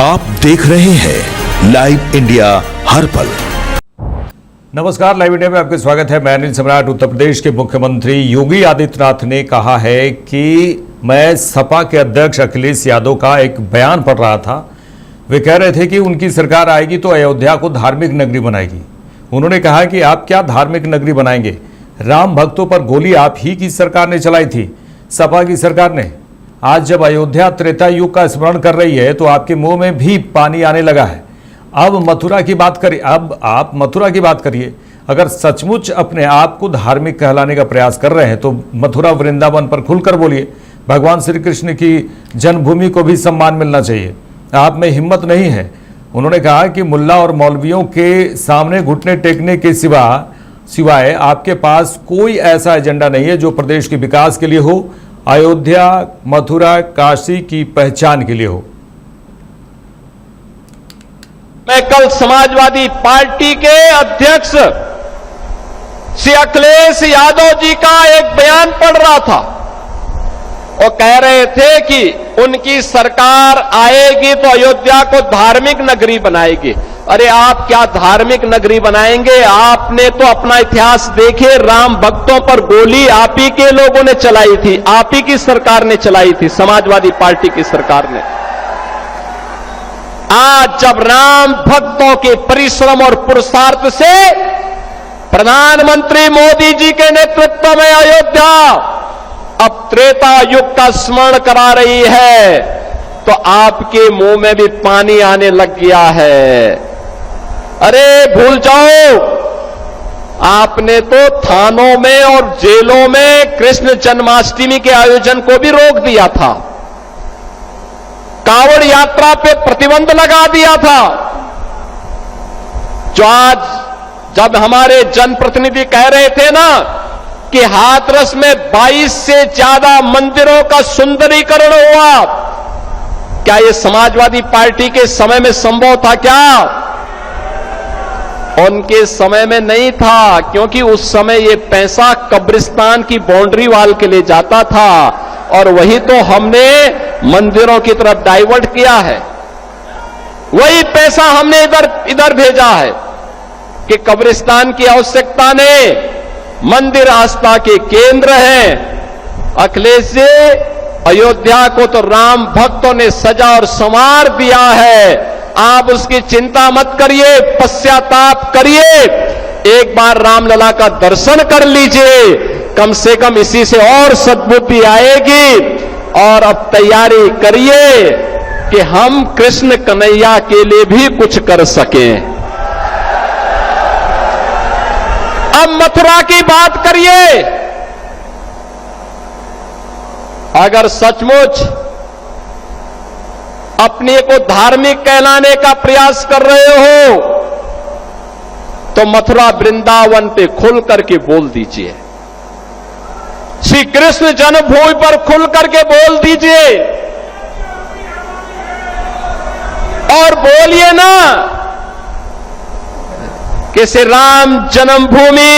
आप देख रहे हैं लाइव इंडिया हर पल। नमस्कार, लाइव इंडिया में आपका स्वागत है। मैं अनिल सम्राट। उत्तर प्रदेश के मुख्यमंत्री योगी आदित्यनाथ ने कहा है कि मैं सपा के अध्यक्ष अखिलेश यादव का एक बयान पढ़ रहा था। वे कह रहे थे कि उनकी सरकार आएगी तो अयोध्या को धार्मिक नगरी बनाएगी। उन्होंने कहा कि आप क्या धार्मिक नगरी बनाएंगे, राम भक्तों पर गोली आप ही की सरकार ने चलाई थी, सपा की सरकार ने। आज जब अयोध्या त्रेता युग का स्मरण कर रही है तो आपके मुंह में भी पानी आने लगा है। अब मथुरा की बात करिए, अब आप मथुरा की बात करिए। अगर सचमुच अपने आप को धार्मिक कहलाने का प्रयास कर रहे हैं तो मथुरा वृंदावन पर खुलकर बोलिए। भगवान श्री कृष्ण की जन्मभूमि को भी सम्मान मिलना चाहिए। आप में हिम्मत नहीं है। उन्होंने कहा कि मुल्ला और मौलवियों के सामने घुटने टेकने के सिवाय आपके पास कोई ऐसा एजेंडा नहीं है जो प्रदेश के विकास के लिए हो, अयोध्या, मथुरा, काशी की पहचान के लिए हो। मैं कल समाजवादी पार्टी के अध्यक्ष श्री अखिलेश यादव जी का एक बयान पढ़ रहा था। वो कह रहे थे कि उनकी सरकार आएगी तो अयोध्या को धार्मिक नगरी बनाएगी। अरे आप क्या धार्मिक नगरी बनाएंगे? आपने तो अपना इतिहास देखे, राम भक्तों पर गोली आप ही के लोगों ने चलाई थी, आप ही की सरकार ने चलाई थी, समाजवादी पार्टी की सरकार ने। आज जब राम भक्तों के परिश्रम और पुरुषार्थ से प्रधानमंत्री मोदी जी के नेतृत्व में अयोध्या अब त्रेता युग का स्मरण करा रही है तो आपके मुंह में भी पानी आने लग गया है। अरे भूल जाओ, आपने तो थानों में और जेलों में कृष्ण जन्माष्टमी के आयोजन को भी रोक दिया था, कांवड़ यात्रा पे प्रतिबंध लगा दिया था। जो आज जब हमारे जनप्रतिनिधि कह रहे थे ना कि हाथरस में 22 से ज्यादा मंदिरों का सुंदरीकरण हुआ, क्या यह समाजवादी पार्टी के समय में संभव था? क्या उनके समय में नहीं था, क्योंकि उस समय यह पैसा कब्रिस्तान की बाउंड्री वाल के लिए जाता था और वही तो हमने मंदिरों की तरफ डाइवर्ट किया है। वही पैसा हमने इधर भेजा है कि कब्रिस्तान की आवश्यकता ने, मंदिर आस्था के केंद्र हैं। अखिलेश जी, अयोध्या को तो राम भक्तों ने सजा और संवार दिया है। आप उसकी चिंता मत करिए, पश्चाताप करिए, एक बार रामलला का दर्शन कर लीजिए, कम से कम इसी से और सद्बुद्धि आएगी। और अब तैयारी करिए कि हम कृष्ण कन्हैया के लिए भी कुछ कर सकें। अब मथुरा की बात करिए। अगर सचमुच अपने को धार्मिक कहलाने का प्रयास कर रहे हो तो मथुरा वृंदावन पे खुल करके बोल दीजिए, श्री कृष्ण जन्मभूमि पर खुल करके बोल दीजिए और बोलिए ना कि श्री राम जन्मभूमि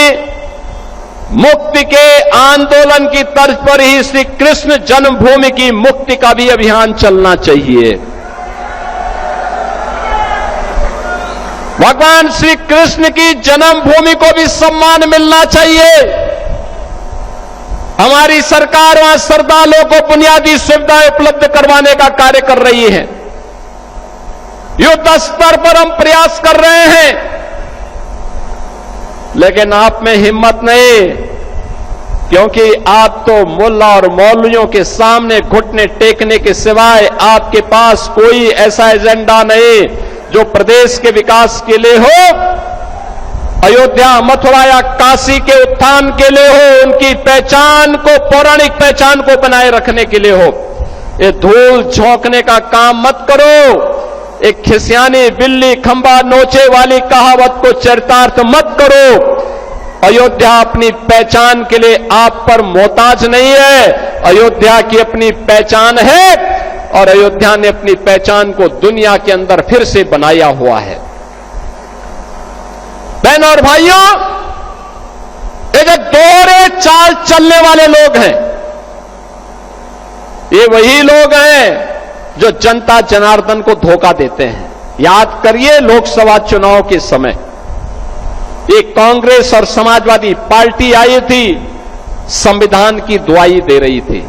मुक्ति के आंदोलन की तर्ज पर ही श्री कृष्ण जन्मभूमि की मुक्ति का भी अभियान चलना चाहिए। भगवान श्री कृष्ण की जन्मभूमि को भी सम्मान मिलना चाहिए। हमारी सरकार वहां श्रद्धालुओं को बुनियादी सुविधाएं उपलब्ध करवाने का कार्य कर रही है। युद्ध स्तर पर हम प्रयास कर रहे हैं, लेकिन आप में हिम्मत नहीं, क्योंकि आप तो मुल्ला और मौलवियों के सामने घुटने टेकने के सिवाय आपके पास कोई ऐसा एजेंडा नहीं जो प्रदेश के विकास के लिए हो, अयोध्या, मथुरा या काशी के उत्थान के लिए हो, उनकी पहचान को, पौराणिक पहचान को बनाए रखने के लिए हो। ये धूल झोंकने का काम मत करो। एक खिसियानी बिल्ली खंबा नोचे वाली कहावत को चरितार्थ मत करो। अयोध्या अपनी पहचान के लिए आप पर मोहताज नहीं है। अयोध्या की अपनी पहचान है और अयोध्या ने अपनी पहचान को दुनिया के अंदर फिर से बनाया हुआ है। बहनों और भाइयों, ये दोहरे चाल चलने वाले लोग हैं, ये वही लोग हैं जो जनता जनार्दन को धोखा देते हैं। याद करिए लोकसभा चुनाव के समय एक कांग्रेस और समाजवादी पार्टी आई थी, संविधान की दुहाई दे रही थी।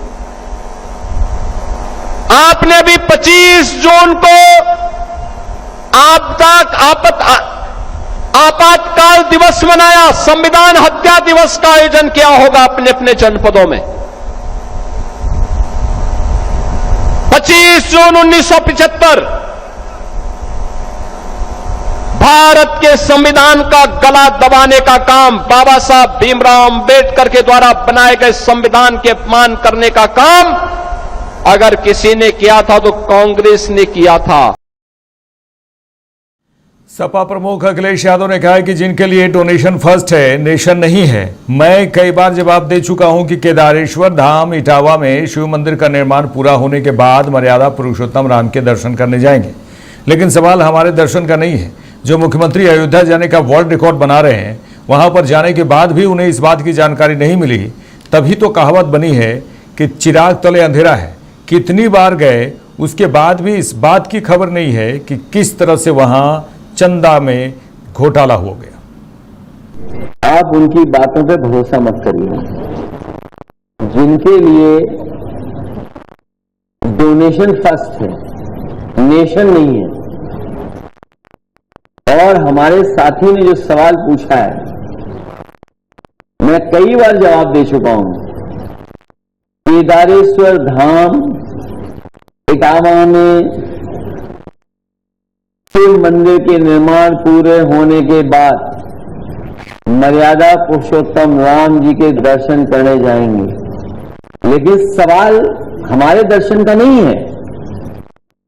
आपने भी 25 जून को आपातकाल दिवस मनाया, संविधान हत्या दिवस का आयोजन किया होगा अपने अपने जनपदों में। 25 जून 1975 भारत के संविधान का गला दबाने का काम, बाबा साहब भीमराव अंबेडकर के द्वारा बनाए गए संविधान के अपमान करने का काम अगर किसी ने किया था तो कांग्रेस ने किया था। सपा प्रमुख अखिलेश यादव ने कहा है कि जिनके लिए डोनेशन फर्स्ट है, नेशन नहीं है। मैं कई बार जवाब दे चुका हूं कि केदारेश्वर धाम इटावा में शिव मंदिर का निर्माण पूरा होने के बाद मर्यादा पुरुषोत्तम राम के दर्शन करने जाएंगे, लेकिन सवाल हमारे दर्शन का नहीं है। जो मुख्यमंत्री अयोध्या जाने का वर्ल्ड रिकॉर्ड बना रहे हैं, वहां पर जाने के बाद भी उन्हें इस बात की जानकारी नहीं मिली, तभी तो कहावत बनी है कि चिराग तले अंधेरा है। कितनी बार गए, उसके बाद भी इस बात की खबर नहीं है कि किस तरह से वहां चंदा में घोटाला हो गया। आप उनकी बातों पे भरोसा मत करिए। जिनके लिए डोनेशन फर्स्ट है, नेशन नहीं है। और हमारे साथी ने जो सवाल पूछा है, मैं कई बार जवाब दे चुका हूं। केदारेश्वर धाम इटावा में शिव मंदिर के निर्माण पूरे होने के बाद मर्यादा पुरुषोत्तम राम जी के दर्शन करने जाएंगे, लेकिन सवाल हमारे दर्शन का नहीं है।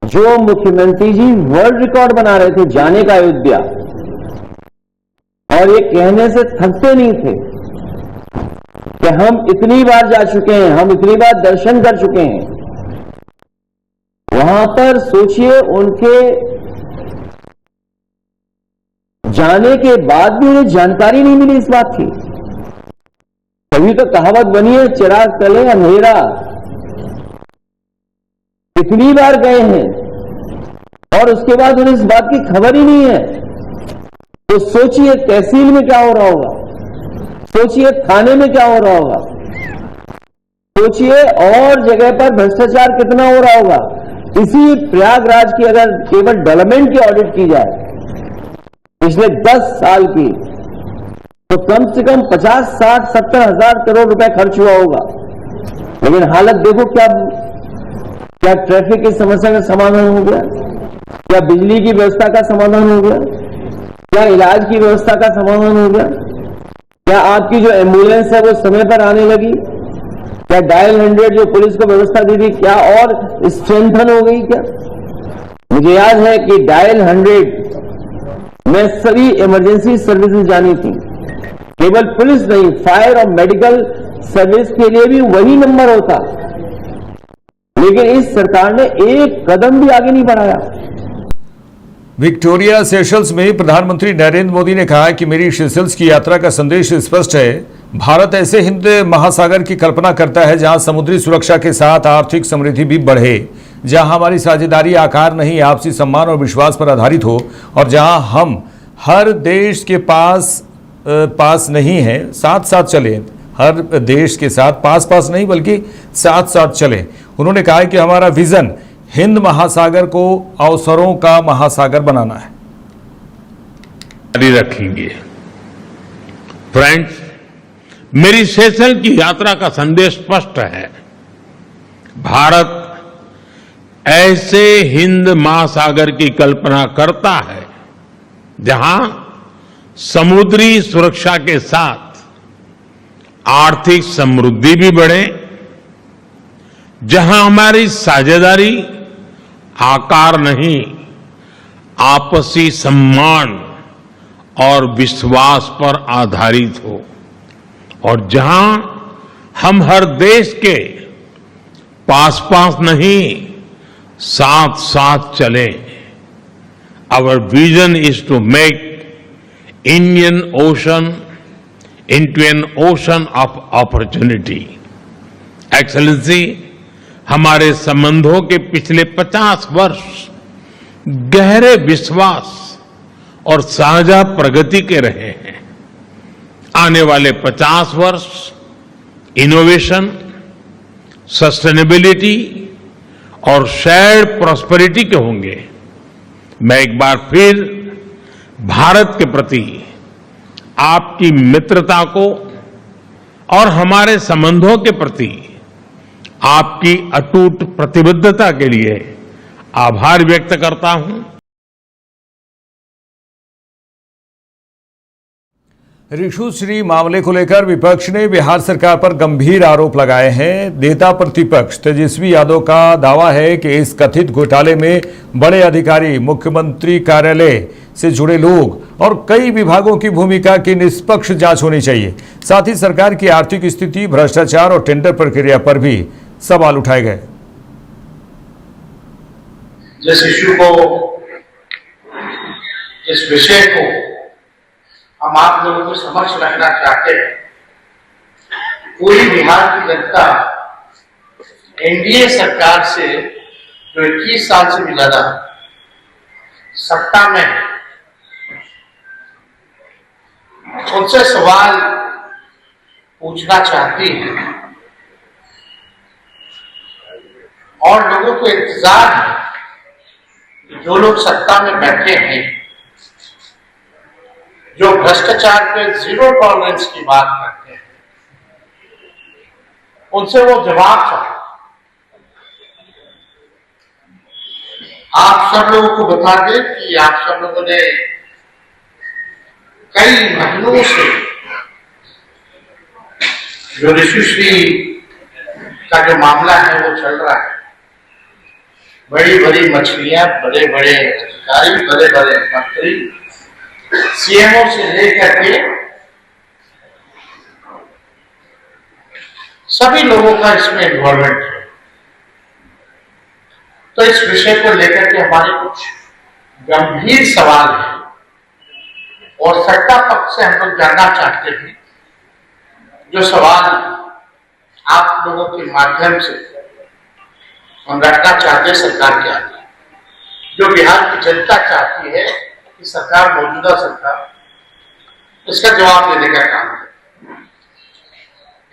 जो मुख्यमंत्री जी वर्ल्ड रिकॉर्ड बना रहे थे जाने का अयोध्या, और ये कहने से थकते नहीं थे कि हम इतनी बार जा चुके हैं, हम इतनी बार दर्शन कर चुके हैं। वहां पर सोचिए, उनके जाने के बाद भी उन्हें जानकारी नहीं मिली इस बात की। तभी तो कहावत बनी है, चिराग तले अंधेरा। कितनी बार गए हैं और उसके बाद उन्हें इस बात की खबर ही नहीं है। तो सोचिए तहसील में क्या हो रहा होगा, सोचिए थाने में क्या हो रहा होगा, सोचिए और जगह पर भ्रष्टाचार कितना हो रहा होगा। इसी प्रयागराज की अगर केवल डेवलपमेंट की ऑडिट की जाए पिछले 10 साल की, तो कम से कम 50, 60, 70 हजार करोड़ रुपए खर्च हुआ होगा। लेकिन हालत देखो, क्या ट्रैफिक की समस्या का समाधान हो गया, क्या बिजली की व्यवस्था का समाधान हो गया, क्या इलाज की व्यवस्था का समाधान हो गया, क्या आपकी जो एम्बुलेंस है वो समय पर आने लगी, क्या डायल 100 जो पुलिस को व्यवस्था दी थी क्या और स्ट्रेंथन हो गई क्या? मुझे याद है कि डायल 100 में सभी इमरजेंसी सर्विसेज जानी थी, केवल पुलिस नहीं, फायर और मेडिकल सर्विस के लिए भी वही नंबर होता। लेकिन इस सरकार ने एक कदम भी आगे नहीं बढ़ाया। विक्टोरिया सेशल्स में प्रधानमंत्री नरेंद्र मोदी ने कहा कि मेरी सेशल्स की यात्रा का संदेश स्पष्ट है। भारत ऐसे हिंद महासागर की कल्पना करता है जहां समुद्री सुरक्षा के साथ आर्थिक समृद्धि भी बढ़े, जहां हमारी साझेदारी आकार नहीं आपसी सम्मान और विश्वास पर आधारित हो, और जहां हम हर देश के पास नहीं है, साथ साथ चले, हर देश के साथ पास नहीं बल्कि साथ साथ चले। उन्होंने कहा कि हमारा विजन हिंद महासागर को अवसरों का महासागर बनाना है। जारी रखेंगे। फ्रेंड्स, मेरी सेशल की यात्रा का संदेश स्पष्ट है। भारत ऐसे हिंद महासागर की कल्पना करता है जहां समुद्री सुरक्षा के साथ आर्थिक समृद्धि भी बढ़े, जहां हमारी साझेदारी आकार नहीं आपसी सम्मान और विश्वास पर आधारित हो, और जहां हम हर देश के पास नहीं साथ साथ चले। Our vision is to make Indian ocean into an ocean of opportunity. Excellency, हमारे संबंधों के पिछले 50 वर्ष गहरे विश्वास और साझा प्रगति के रहे हैं। आने वाले 50 वर्ष इनोवेशन, सस्टेनेबिलिटी और शेयर्ड प्रॉस्पेरिटी के होंगे। मैं एक बार फिर भारत के प्रति आपकी मित्रता को और हमारे संबंधों के प्रति आपकी अटूट प्रतिबद्धता के लिए आभार व्यक्त करता हूं। ऋषुश्री मामले को लेकर विपक्ष ने बिहार सरकार पर गंभीर आरोप लगाए हैं। नेता प्रतिपक्ष तेजस्वी यादव का दावा है कि इस कथित घोटाले में बड़े अधिकारी, मुख्यमंत्री कार्यालय से जुड़े लोग और कई विभागों की भूमिका की निष्पक्ष जांच होनी चाहिए। साथ ही सरकार की आर्थिक स्थिति, भ्रष्टाचार और टेंडर प्रक्रिया पर भी सवाल उठाए गए। जिस इश्यू को, जिस विषय को हम आप लोगों को समक्ष रखना चाहते हैं, पूरी बिहार की जनता एनडीए सरकार से जो 21 साल से भी ज्यादा सत्ता में है, उनसे सवाल पूछना चाहती है और लोगों को इंतजार है। जो लोग सत्ता में बैठे हैं, जो भ्रष्टाचार पे जीरो टॉलरेंस की बात करते हैं, उनसे वो जवाब चाहते। आप सब लोगों को बता दें कि आप सब लोगों ने कई महीनों से जो ऋषुश्री का जो मामला है वो चल रहा है। बड़ी बड़ी मछलियां, बड़े बड़े अधिकारी, बड़े बड़े मंत्री, सीएमओ से लेकर के सभी लोगों का इसमें इन्वॉल्वमेंट है। तो इस विषय को लेकर के हमारे कुछ गंभीर सवाल हैं और सत्ता पक्ष से हम लोग जानना चाहते हैं। जो सवाल आप लोगों के माध्यम से हम रखना चाहते हैं सरकार के आगे, जो बिहार की जनता चाहती है कि सरकार, मौजूदा सरकार इसका जवाब देने का काम है।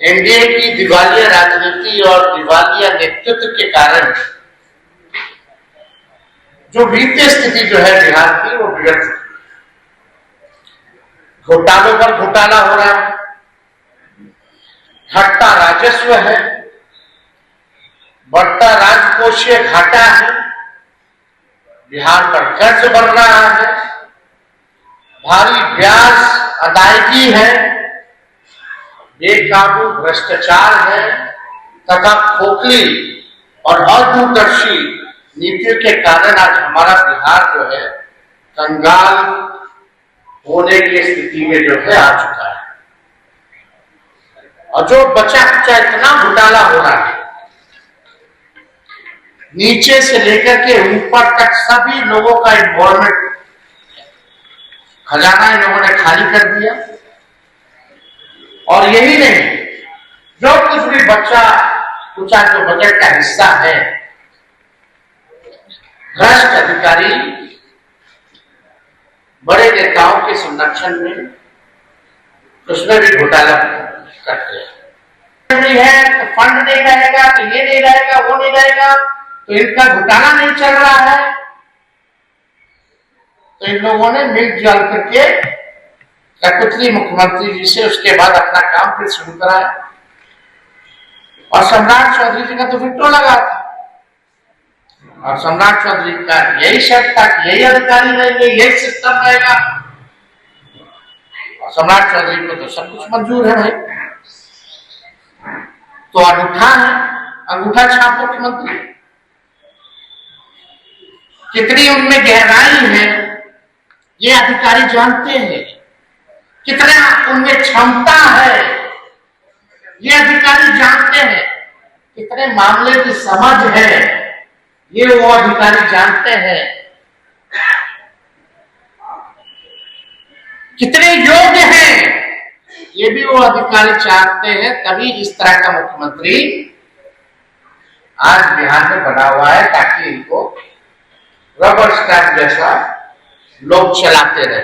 एनडीए की दिवालिया राजनीति और दिवालिया नेतृत्व के कारण जो वित्तीय स्थिति जो है बिहार की, वो बिगड़ चुकी है। घोटालों पर घोटाला हो रहा है, घटता राजस्व है, बढ़ता राजकोषीय घाटा है, बिहार पर कर्ज बढ़ रहा है, भारी ब्याज अदायगी है, बेकाबू भ्रष्टाचार है तथा खोखली और अदूरदर्शी नीतियों के कारण आज हमारा बिहार जो है कंगाल होने की स्थिति में जो है आ चुका है। और जो बचा कुचा इतना घोटाला हो रहा है, नीचे से लेकर के ऊपर तक सभी लोगों का इन्वॉल्वमेंट, खजाना इन लोगों ने खाली कर दिया। और यही नहीं, जो कुछ भी बचा कुचा जो बजट का हिस्सा है, भ्रष्ट अधिकारी बड़े नेताओं के संरक्षण में उसमें भी घोटाला करते हैं। है तो फंड नहीं रहेगा, तो ये नहीं रहेगा, वो नहीं रहेगा, तो इनका घोटाला नहीं चल रहा है। तो इन लोगों ने मिलजुल करके कठपुतली मुख्यमंत्री जी से उसके बाद अपना काम फिर शुरू कराया। और सम्राट चौधरी जी का तो विटो लगा था, और सम्राट चौधरी का यही शर्त था कि यही अधिकारी रहेंगे, यही सिस्टम रहेगा। और सम्राट चौधरी को तो सब कुछ मंजूर है भाई, तो अंगूठा है, अंगूठा छाप मुख्यमंत्री। कितनी उनमें गहराई है ये अधिकारी जानते हैं, कितना उनमें क्षमता है ये अधिकारी जानते हैं, कितने मामले की समझ है ये वो अधिकारी जानते हैं, कितने योग्य हैं ये भी वो अधिकारी जानते हैं। तभी इस तरह का मुख्यमंत्री आज बिहार में बना हुआ है ताकि इनको रबर स्टैंप जैसा लोग चलाते रहे।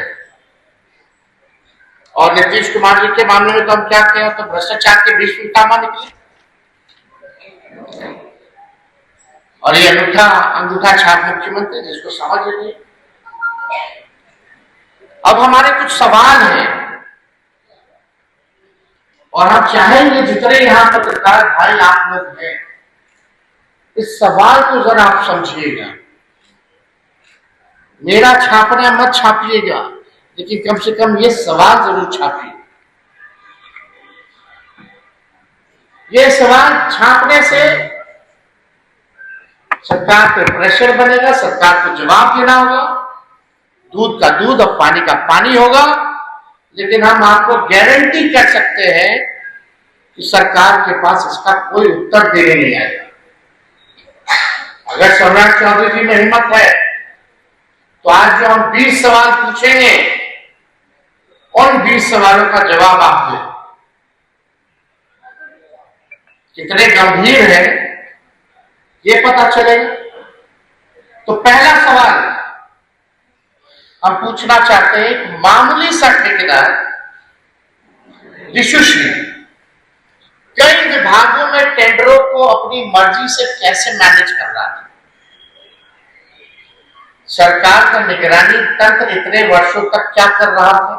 और नीतीश कुमार जी के मामले में तो हम क्या कहें, तो भ्रष्टाचार के 20 उल्टामा निकले और ये अंगूठा छाप मुख्यमंत्री जिसको समझ नहीं। अब हमारे कुछ सवाल हैं और हम चाहेंगे जितने यहां पत्रकार भाई आप लोग हैं, इस सवाल को जरा आप समझिएगा। मेरा छापना मत छापिएगा, लेकिन कम से कम ये सवाल जरूर छापिए। ये सवाल छापने से सरकार पे प्रेशर बनेगा, सरकार को जवाब देना होगा, दूध का दूध और पानी का पानी होगा। लेकिन हम आपको गारंटी कर सकते हैं कि सरकार के पास इसका कोई उत्तर देने नहीं आएगा। अगर सम्राट चौधरी जी में हिम्मत है तो आज जो हम 20 सवाल पूछेंगे उन 20 सवालों का जवाब आप दें। कितने गंभीर है ये पता चलेगा। तो पहला सवाल हम पूछना चाहते हैं, एक मामूली सा ठेकेदार विशुश्री कई विभागों में टेंडरों को अपनी मर्जी से कैसे मैनेज कर रहा है। सरकार का निगरानी तंत्र इतने वर्षों तक क्या कर रहा था,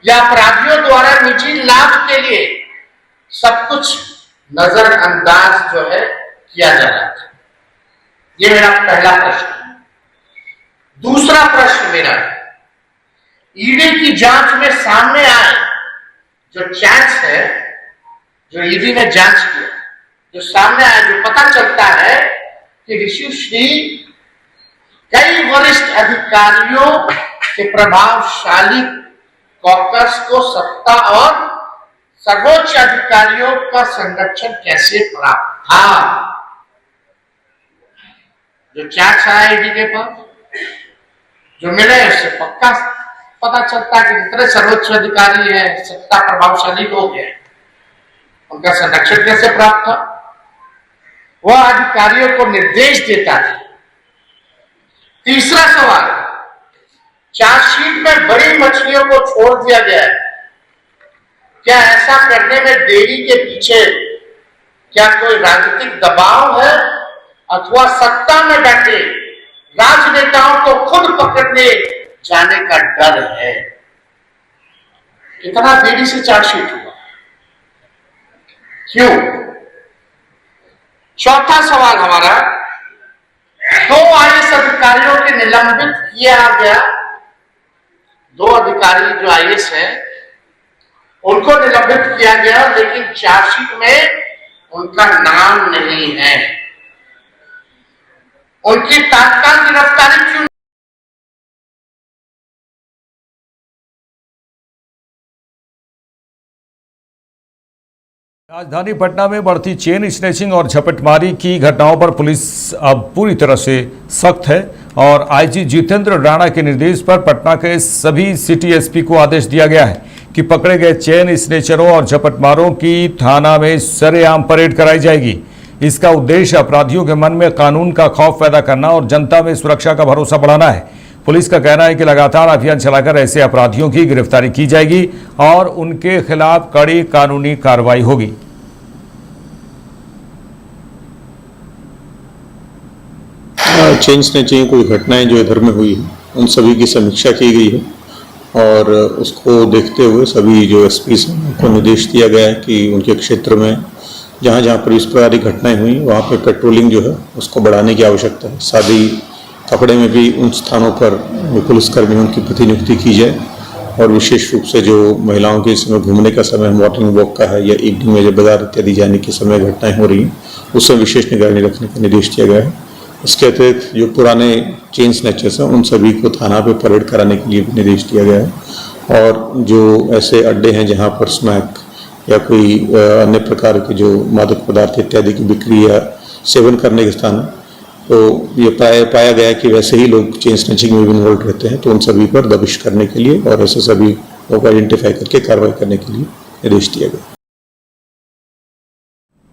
या अपराधियों द्वारा निजी लाभ के लिए सब कुछ नजरअंदाज जो है किया जा रहा था। ये मेरा पहला प्रश्न है। दूसरा प्रश्न मेरा, ईडी की जांच में सामने आए जो चैट्स है, जो ईडी ने जांच किया, जो सामने आया, जो पता चलता है कि ऋषिश्री कई वरिष्ठ अधिकारियों के प्रभावशाली कॉकस को सत्ता और सर्वोच्च अधिकारियों का संरक्षण कैसे प्राप्त था। जो चैट्स आया ईडी के पास, जो मिले, उससे पक्का पता चलता है कि जितने सर्वोच्च अधिकारी हैं, सत्ता प्रभावशाली लोग हैं, उनका संरक्षण कैसे प्राप्त था। वह अधिकारियों को निर्देश देता था। तीसरा सवाल, चार्जशीट में बड़ी मछलियों को छोड़ दिया गया है। क्या ऐसा करने में देरी के पीछे क्या कोई राजनीतिक दबाव है अथवा सत्ता में बैठे राजनेताओं को खुद पकड़ने जाने का डर है। कितना देरी से चार्जशीट हुआ, क्यों? चौथा सवाल हमारा, 2 आईएएस अधिकारियों के निलंबित किया गया। 2 अधिकारी जो आईएएस हैं उनको निलंबित किया गया, लेकिन चार्जशीट में उनका नाम नहीं है। उनकी तत्काल गिरफ्तारी क्यों? राजधानी पटना में बढ़ती चेन स्नैचिंग और झपटमारी की घटनाओं पर पुलिस अब पूरी तरह से सख्त है और आईजी जितेंद्र राणा के निर्देश पर पटना के सभी सिटी एसपी को आदेश दिया गया है कि पकड़े गए चेन स्नैचरों और झपटमारों की थाना में सरेआम परेड कराई जाएगी। इसका उद्देश्य अपराधियों के मन में कानून का खौफ पैदा करना और जनता में सुरक्षा का भरोसा बढ़ाना है। पुलिस का कहना है कि लगातार अभियान चलाकर ऐसे अपराधियों की गिरफ्तारी की जाएगी और उनके खिलाफ कड़ी कानूनी कार्रवाई होगी। चेन स्नैचिंग कोई घटनाएं जो इधर में हुई है उन सभी की समीक्षा की गई है और उसको देखते हुए सभी जो एसपी को निर्देश दिया गया है कि उनके क्षेत्र में जहाँ जहाँ पर इस प्रकार की घटनाएं हुई वहाँ पे पेट्रोलिंग जो है उसको बढ़ाने की आवश्यकता है। साथ ही कपड़े में भी उन स्थानों पर जो पुलिसकर्मियों की प्रतिनियुक्ति की जाए और विशेष रूप से जो महिलाओं के समय घूमने का समय मॉर्निंग वॉक का है या इवनिंग में जब बाजार इत्यादि जाने के समय घटनाएं हो रही हैं उससे विशेष निगरानी रखने का निर्देश दिया गया है। इसके अतिरिक्त जो पुराने चेन स्नैचर्स हैं उन सभी को थाना पे परेड कराने के लिए भी निर्देश दिया गया है और जो ऐसे अड्डे हैं जहाँ पर स्मैक या कोई अन्य प्रकार के जो मादक पदार्थ इत्यादि की बिक्री या सेवन करने के स्थान है तो ये पाया गया कि वैसे ही लोग चेन स्नैचिंग में भी इन्वॉल्व रहते हैं तो उन सभी पर दबिश करने के लिए और ऐसे सभी लोगों को आइडेंटिफाई करके कार्रवाई करने के लिए निर्देश दिया गया।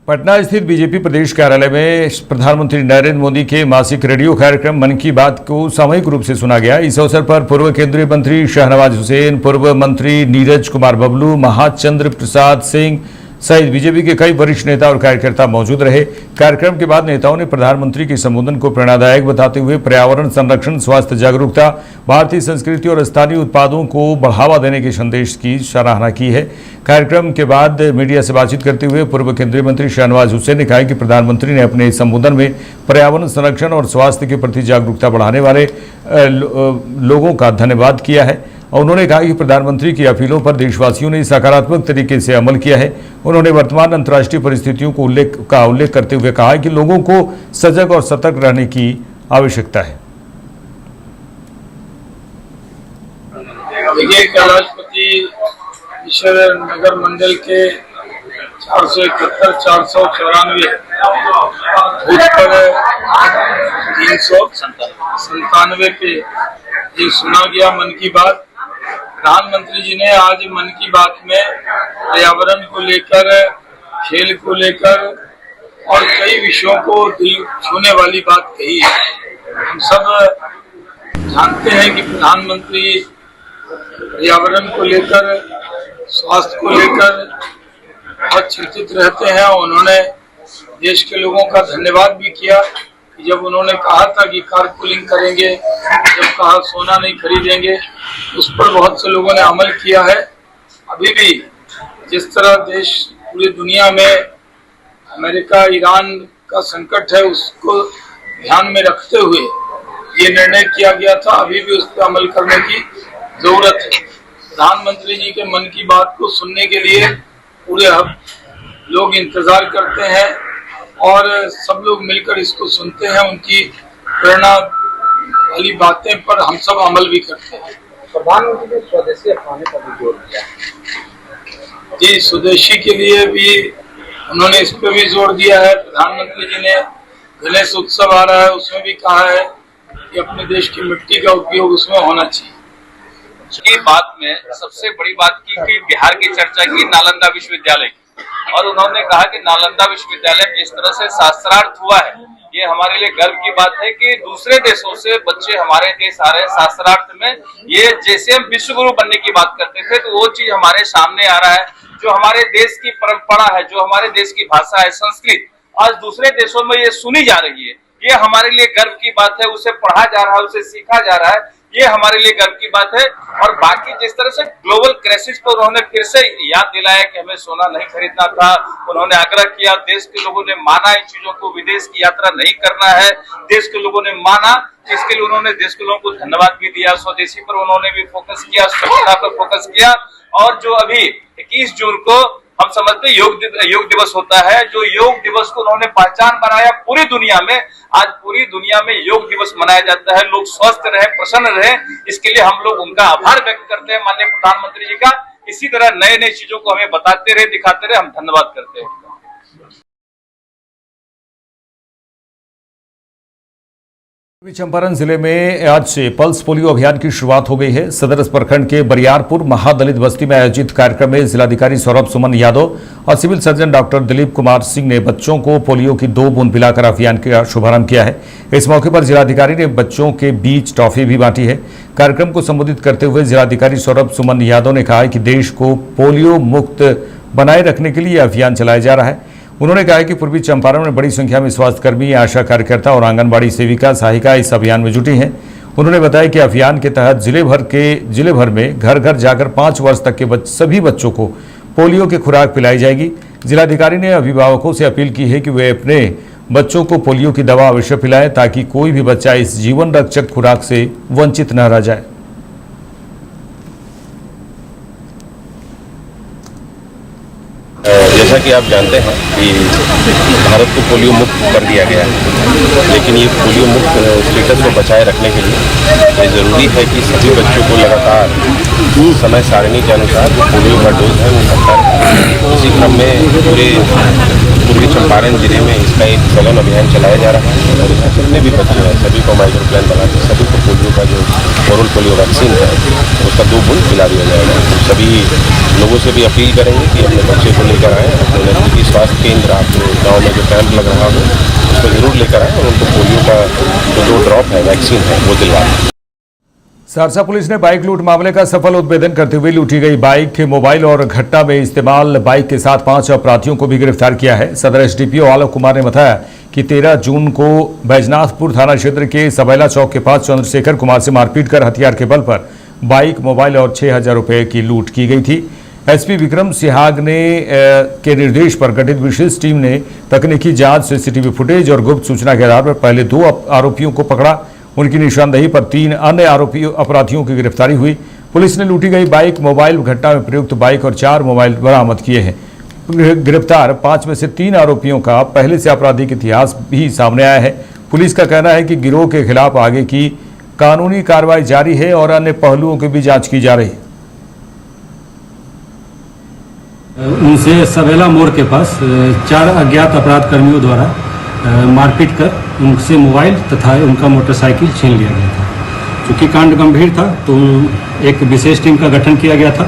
पटना स्थित बीजेपी प्रदेश कार्यालय में प्रधानमंत्री नरेंद्र मोदी के मासिक रेडियो कार्यक्रम मन की बात को सामूहिक रूप से सुना गया। इस अवसर पर पूर्व केंद्रीय मंत्री शहनवाज हुसैन, पूर्व मंत्री नीरज कुमार बबलू, महाचंद्र प्रसाद सिंह सहित बीजेपी के कई वरिष्ठ नेता और कार्यकर्ता मौजूद रहे। कार्यक्रम के बाद नेताओं ने प्रधानमंत्री के संबोधन को प्रेरणादायक बताते हुए पर्यावरण संरक्षण, स्वास्थ्य जागरूकता, भारतीय संस्कृति और स्थानीय उत्पादों को बढ़ावा देने के संदेश की सराहना की है। कार्यक्रम के बाद मीडिया से बातचीत करते हुए पूर्व केंद्रीय मंत्री शहनवाज हुसैन ने कहा कि प्रधानमंत्री ने अपने संबोधन में पर्यावरण संरक्षण और स्वास्थ्य के प्रति जागरूकता बढ़ाने वाले लोगों का धन्यवाद किया है। और उन्होंने कहा कि प्रधानमंत्री की अपीलों पर देशवासियों ने सकारात्मक तरीके से अमल किया है। उन्होंने वर्तमान अंतर्राष्ट्रीय परिस्थितियों को उल्लेख करते हुए कहा कि लोगों को सजग और सतर्क रहने की आवश्यकता है। देखिए, कैलाशपति ईश्वर नगर मंडल के 471, 494 बूथ पर 397 पे ये सुना गया मन की बात। प्रधानमंत्री जी ने आज मन की बात में पर्यावरण को लेकर, खेल को लेकर और कई विषयों को दिल छूने वाली बात कही है। हम सब जानते हैं कि प्रधानमंत्री पर्यावरण को लेकर, स्वास्थ्य को लेकर बहुत चिंतित रहते हैं। उन्होंने देश के लोगों का धन्यवाद भी किया कि जब उन्होंने कहा था कि कारपूलिंग करेंगे, जब कहा सोना नहीं खरीदेंगे, उस पर बहुत से लोगों ने अमल किया है। अभी भी जिस तरह देश पूरी दुनिया में अमेरिका ईरान का संकट है, उसको ध्यान में रखते हुए ये निर्णय किया गया था, अभी भी उस पर अमल करने की जरूरत है। प्रधानमंत्री जी के मन की बात को सुनने के लिए पूरे लोग इंतजार करते हैं और सब लोग मिलकर इसको सुनते हैं। उनकी प्रेरणा वाली बातें पर हम सब अमल भी करते हैं। प्रधानमंत्री ने स्वदेशी अपनाने पर भी जोर दिया जी, स्वदेशी के लिए भी उन्होंने इस पर भी जोर दिया है। प्रधानमंत्री जी ने गणेश उत्सव आ रहा है, उसमें भी कहा है कि अपने देश की मिट्टी का उपयोग उसमें होना चाहिए। की बात में सबसे बड़ी बात की कि बिहार की चर्चा की नालंदा विश्वविद्यालय की, और उन्होंने कहा कि नालंदा विश्वविद्यालय जिस तरह से शास्त्रार्थ हुआ है, ये हमारे लिए गर्व की बात है कि दूसरे देशों से बच्चे हमारे देश आ रहे हैं शास्त्रार्थ में। ये जैसे हम विश्वगुरु बनने की बात करते थे, तो वो चीज हमारे सामने आ रहा है। जो हमारे देश की परंपरा है, जो हमारे देश की भाषा है संस्कृत, आज दूसरे देशों में ये सुनी जा रही है। ये हमारे लिए गर्व की बात है। उसे पढ़ा जा रहा है, उसे सीखा जा रहा है, ये हमारे लिए गर्व की बात है। और बाकी जिस तरह से ग्लोबल क्राइसिस पर उन्होंने फिर से याद दिलाया कि हमें सोना नहीं खरीदना था, उन्होंने आग्रह किया, देश के लोगों ने माना इन चीजों को, विदेश की यात्रा नहीं करना है, देश के लोगों ने माना, इसके लिए उन्होंने देश के लोगों को धन्यवाद भी दिया। स्वदेशी पर उन्होंने भी फोकस किया, स्वच्छता पर फोकस किया। और जो अभी 21 जून को हम समझते योग दिवस होता है, जो योग दिवस को उन्होंने पहचान बनाया पूरी दुनिया में। आज पूरी दुनिया में योग दिवस मनाया जाता है, लोग स्वस्थ रहे, प्रसन्न रहे, इसके लिए हम लोग उनका आभार व्यक्त करते हैं माननीय प्रधानमंत्री जी का। इसी तरह नए नए चीजों को हमें बताते रहे, दिखाते रहे, हम धन्यवाद करते हैं। चंपारण जिले में आज से पल्स पोलियो अभियान की शुरुआत हो गई है। सदर प्रखंड के बरियारपुर महादलित बस्ती में आयोजित कार्यक्रम में जिलाधिकारी सौरभ सुमन यादव और civil surgeon doctor Dilip Kumar Singh ने बच्चों को पोलियो की 2 बूंद पिलाकर अभियान का शुभारंभ किया है। इस मौके पर जिलाधिकारी ने बच्चों के बीच टॉफी भी बांटी है। कार्यक्रम को संबोधित करते हुए जिलाधिकारी सौरभ सुमन यादव ने कहा कि देश को पोलियो मुक्त बनाए रखने के लिए अभियान चलाया जा रहा है। उन्होंने कहा कि पूर्वी चंपारण में बड़ी संख्या में स्वास्थ्यकर्मी, आशा कार्यकर्ता और आंगनबाड़ी सेविका, सहायिका इस अभियान में जुटी हैं। उन्होंने बताया कि अभियान के तहत जिले भर में घर घर जाकर 5 वर्ष तक के सभी बच्चों को पोलियो की खुराक पिलाई जाएगी। जिलाधिकारी ने अभिभावकों से अपील की है कि वे अपने बच्चों को पोलियो की दवा अवश्य पिलाएं ताकि कोई भी बच्चा इस जीवन रक्षक खुराक से वंचित न रह जाए। जैसा कि आप जानते हैं कि भारत को पोलियो मुक्त कर दिया गया है, लेकिन ये पोलियो मुक्त स्टेटस को बचाए रखने के लिए ये ज़रूरी है कि सभी बच्चों को लगातार समय सारणी के अनुसार जो पोलियो का डोज है वो मिलता है। इसी क्रम में पूरे पूर्वी चंपारण जिले में इसका एक सघन अभियान चलाया जा रहा है और यहाँ जितने भी बच्चे हैं सभी को माइक्रो प्लान बना के सभी को पोलियो का जो ओरल पोलियो वैक्सीन है उसका 2 बूंद पिला दिया जाएगा। तो सभी लोगों से भी अपील करेंगे कि अपने बच्चे को लेकर आएँ। नजदीकी स्वास्थ्य केंद्र आप गाँव में जो कैंप लग रहा हो उसको जरूर लेकर आए और उनको पोलियो का जो 2 ड्रॉप है वैक्सीन है वो दिलवाएं। सहरसा पुलिस ने बाइक लूट मामले का सफल उद्भेदन करते हुए लूटी गई बाइक, मोबाइल और घटना में इस्तेमाल बाइक के साथ 5 अपराधियों को भी गिरफ्तार किया है। सदर एसडीपीओ आलोक कुमार ने बताया कि 13 जून को बैजनाथपुर थाना क्षेत्र के सबैला चौक के पास चंद्रशेखर कुमार से मारपीट कर हथियार के बल पर बाइक, मोबाइल और 6,000 रुपए की लूट की गई थी। एसपी विक्रम सिहाग ने के निर्देश पर गठित विशेष टीम ने तकनीकी जांच, सीसीटीवी फुटेज और गुप्त सूचना के आधार पर पहले 2 आरोपियों को पकड़ा। उनकी निशानदेही पर 3 अन्य अपराधियों की गिरफ्तारी हुई। पुलिस ने लूटी गई बाइक, मोबाइल, घटना में प्रयुक्त बाइक और 4 मोबाइल बरामद किए हैं। गिरफ्तार 5 में से 3 आरोपियों का पहले से आपराधिक इतिहास भी सामने आया है। पुलिस का कहना है कि गिरोह के खिलाफ आगे की कानूनी कार्रवाई जारी है और अन्य पहलुओं की भी जांच की जा रही है। उनसे सबैला मोड़ के पास 4 अज्ञात अपराध कर्मियों द्वारा मारपीट कर उनसे मोबाइल तथा उनका मोटरसाइकिल छीन लिया गया था। चूँकि कांड गंभीर था तो एक विशेष टीम का गठन किया गया था।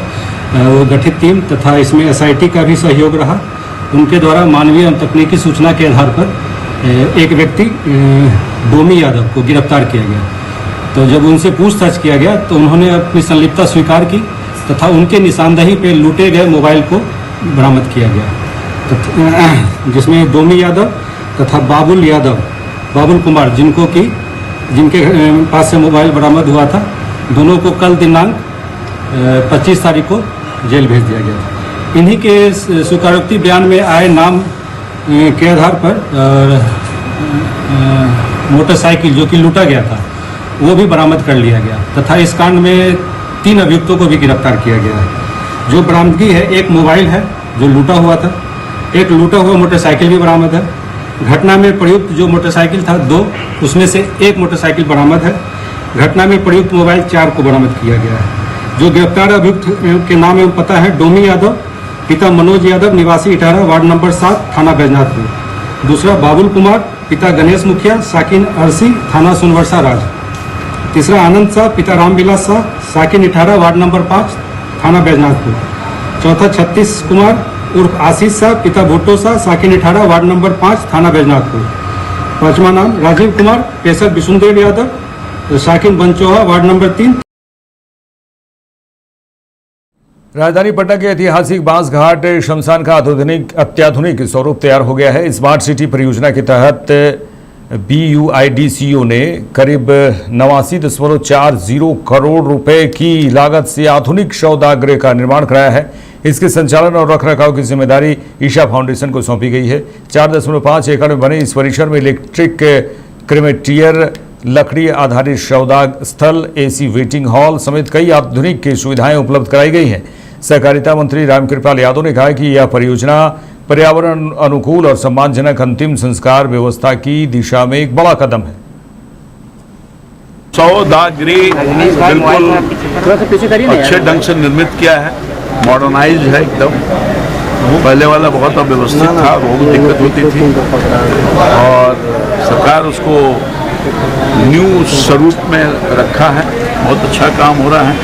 वो गठित टीम तथा इसमें एसआईटी का भी सहयोग रहा। उनके द्वारा मानवीय एवं तकनीकी सूचना के आधार पर एक व्यक्ति डोमी यादव को गिरफ्तार किया गया। तो जब उनसे पूछताछ किया गया तो उन्होंने अपनी संलिप्तता स्वीकार की तथा उनके निशानदेही पे लूटे गए मोबाइल को बरामद किया गया, जिसमें डोमी यादव तथा बाबुल कुमार जिनके पास से मोबाइल बरामद हुआ था, दोनों को कल दिनांक 25 तारीख को जेल भेज दिया गया था। इन्हीं के स्वीकारोक्ति बयान में आए नाम के आधार पर मोटरसाइकिल जो कि लूटा गया था वो भी बरामद कर लिया गया तथा इस कांड में 3 अभियुक्तों को भी गिरफ्तार किया गया है। जो बरामदगी है, एक मोबाइल है जो लूटा हुआ था, एक लूटा हुआ मोटरसाइकिल भी बरामद है। घटना में प्रयुक्त जो मोटरसाइकिल था 2, उसमें से 1 मोटरसाइकिल बरामद है। घटना में प्रयुक्त मोबाइल 4 को बरामद किया गया है। जो गिरफ्तार अभियुक्त के नाम एवं पता है डोमी यादव, पिता मनोज यादव, निवासी इटारा, वार्ड नंबर 7, थाना बैजनाथपुर। दूसरा बाबुल कुमार, पिता गणेश मुखिया, साकिन अरसी, थाना सोनवर्षा राज। तीसरा आनंद शाह, पिता रामविलास शाह, साकिन इटारा, वार्ड नंबर 5, थाना बैजनाथपुर। चौथा छत्तीस कुमार उर्फ आशीष शाह, पिता भुट्टो शाह, साकिन इटारा, वार्ड नंबर 5, थाना बैजनाथपुर। 5वां नाम राजीव कुमार, पेशर विष्णुदेव यादव, साकिन बनचोहा, वार्ड नंबर 3। राजधानी पटना के ऐतिहासिक बांस घाट शमशान का अत्याधुनिक स्वरूप तैयार हो गया है। स्मार्ट सिटी परियोजना के तहत BUIDCO ने करीब 89.40 करोड़ रुपए की लागत से आधुनिक शवदाह का निर्माण कराया है। इसके संचालन और रखरखाव की जिम्मेदारी ईशा फाउंडेशन को सौंपी गई है। 4.5 एकड़ में बने इस परिसर में इलेक्ट्रिक क्रेमेटियर, लकड़ी आधारित शवदाह स्थल, AC वेटिंग हॉल समेत कई आधुनिक सुविधाएं उपलब्ध कराई गई हैं। सहकारिता मंत्री रामकृपाल यादव ने कहा कि यह परियोजना पर्यावरण अनुकूल और सम्मानजनक अंतिम संस्कार व्यवस्था की दिशा में एक बड़ा कदम है। शवदाह गृह बिल्कुल अच्छे ढंग से निर्मित किया है, मॉडर्नाइज है एकदम। पहले वाला बहुत अव्यवस्थित था, बहुत दिक्कत होती थी और सरकार उसको न्यू स्वरूप में रखा है। बहुत अच्छा काम हो रहा है।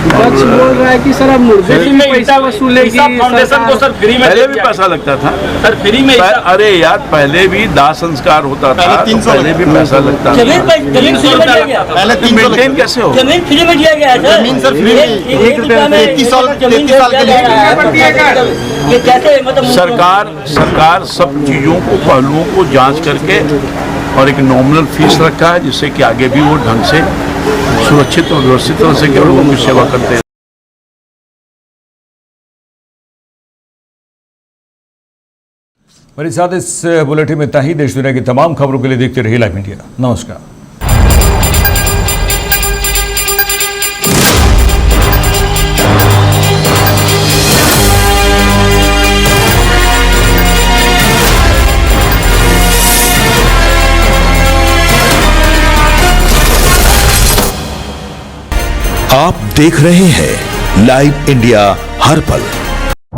बोल रहा है कि सर अब फ्री में पैसा वसूलेगी फाउंडेशन को, सर फ्री में पहले भी पैसा लगता था सर, फ्री में। अरे यार पहले भी दाह संस्कार होता था, पहले भी पैसा लगता था। मेंटेन कैसे हो? जमीन फ्री में दिया गया है सर। जमीन सर फ्री में 33 साल के लिए। सरकार सब चीजों को, पहलुओं को जांच करके और एक नॉमिनल फीस रखा है जिससे कि आगे भी वो ढंग से सुरक्षित और व्यवस्थित तरह से लोगों की सेवा करते हैं। मेरे साथ इस बुलेटिन में इतना ही। देश दुनिया की तमाम खबरों के लिए देखते रहिए लाइव इंडिया। नमस्कार। आप देख रहे हैं लाइव इंडिया हर पल।